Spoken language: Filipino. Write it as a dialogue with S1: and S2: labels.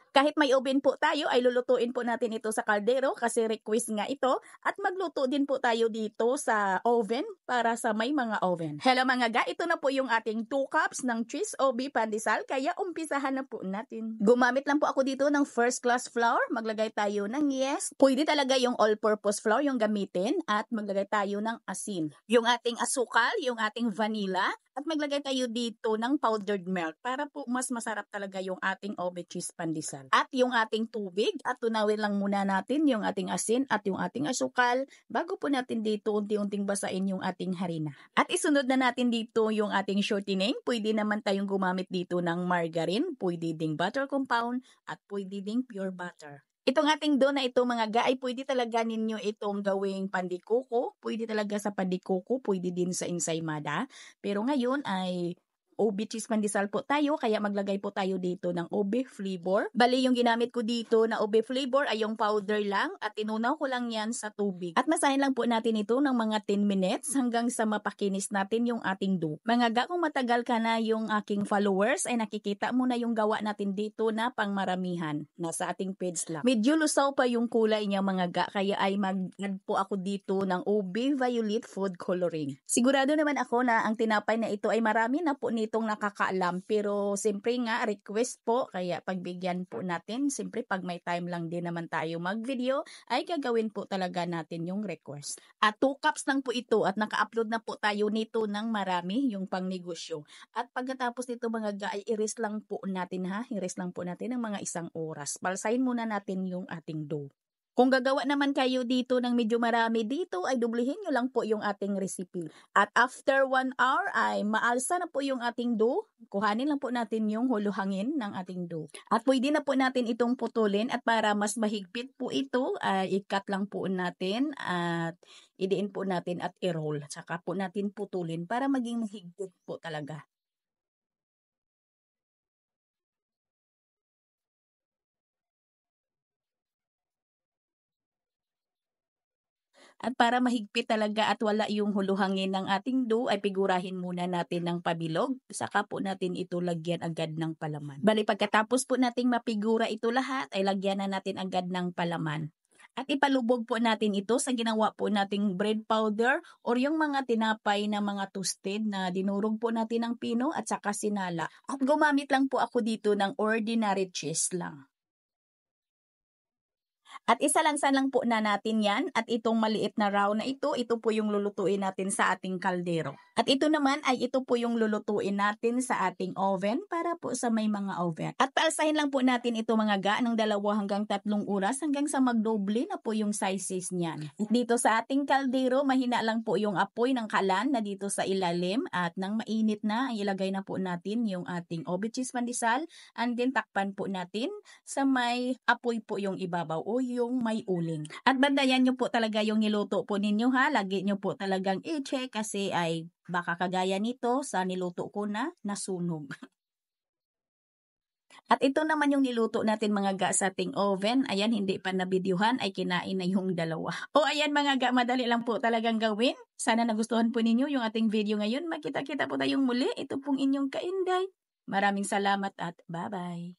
S1: Kahit may oven po tayo ay lulutuin po natin ito sa kaldero kasi request nga ito at magluto din po tayo dito sa oven para sa may mga oven. Hello mga ga, ito na po yung ating 2 cups ng cheese o beef pandesal kaya umpisahan na po natin. Gumamit lang po ako dito ng first class flour. Maglagay tayo ng yes. Pwede talaga yung all-purpose flour yung gamitin at maglagay tayo ng asin. Yung ating asukal, yung ating vanilla at maglagay tayo dito ng powdered milk para po mas masarap talaga yung ating ube cheese pandesal. At yung ating tubig at tunawin lang muna natin yung ating asin at yung ating asukal bago po natin dito unti-unting basain yung ating harina. At isunod na natin dito yung ating shortening. Pwede naman tayong gumamit dito ng margarine, pwede ding butter compound at pwede ding pure butter. Itong ating dough na ito mga ga ay pwede talaga ninyo itong gawing pandikuko. Pwede talaga sa pandikuko, pwede din sa ensaymada. Pero ngayon ay ube cheese pandesal po tayo, kaya maglagay po tayo dito ng ube flavor. Bali yung ginamit ko dito na ube flavor ay yung powder lang at tinunaw ko lang yan sa tubig. At masahin lang po natin ito ng mga 10 minutes hanggang sa mapakinis natin yung ating dough. Mga ga, kung matagal ka na yung aking followers ay nakikita mo na yung gawa natin dito na pangmaramihan. Nasa ating page lang. Medyo lusaw pa yung kulay niya mga ga, kaya ay mag-add po ako dito ng ube violet food coloring. Sigurado naman ako na ang tinapay na ito ay marami na po itong nakakaalam, pero siyempre nga request po kaya pagbigyan po natin. Siyempre pag may time lang din naman tayo mag-video ay gagawin po talaga natin yung request. At 2 cups lang po ito at naka-upload na po tayo nito ng marami yung pangnegosyo. At pagkatapos nito mga ga ay i-rest lang po natin i-rest lang po natin ng mga 1 oras. Balsahin muna natin yung ating dough. Kung gagawa naman kayo dito ng medyo marami dito, ay dublihin nyo lang po yung ating recipe. At after 1 hour ay maalsa na po yung ating dough. Kuhanin lang po natin yung huluhangin ng ating dough. At pwede na po natin itong putulin at para mas mahigpit po ito, i-cut lang po natin at idiin po natin at i-roll. Saka po natin putulin para maging mahigpit po talaga. At para mahigpit talaga at wala yung huluhangin ng ating dough, ay figurahin muna natin ng pabilog. Saka po natin ito lagyan agad ng palaman. Bali pagkatapos po nating mapigura ito lahat, ay lagyan na natin agad ng palaman. At ipalubog po natin ito sa ginawa po nating bread powder or yung mga tinapay na mga toasted na dinurog po natin ng pino at saka sinala. At gumamit lang po ako dito ng ordinary cheese lang. At isalansan lang po na natin yan at itong maliit na round na ito po yung lulutuin natin sa ating kaldero. At ito naman ay ito po yung lulutuin natin sa ating oven para po sa may mga oven. At paalsahin lang po natin ito mga ga ng 2 hanggang 3 oras hanggang sa magdoble na po yung sizes niyan. At dito sa ating kaldero, mahina lang po yung apoy ng kalan na dito sa ilalim at nang mainit na, ilagay na po natin yung ating ube cheese pandesal and then takpan po natin sa may apoy po yung ibabaw o yung may uling. At bandayan nyo po talaga yung niluto po ninyo lagi nyo po talagang i-check kasi ay baka kagaya nito sa niluto ko na nasunog. At ito naman yung niluto natin mga ga sa ating oven. Ayan, hindi pa nabidyuhan ay kinain na yung 2. O ayan mga ga, madali lang po talagang gawin. Sana nagustuhan po ninyo yung ating video ngayon. Magkita-kita po tayong muli. Ito pong inyong Kainday. Maraming salamat at bye-bye.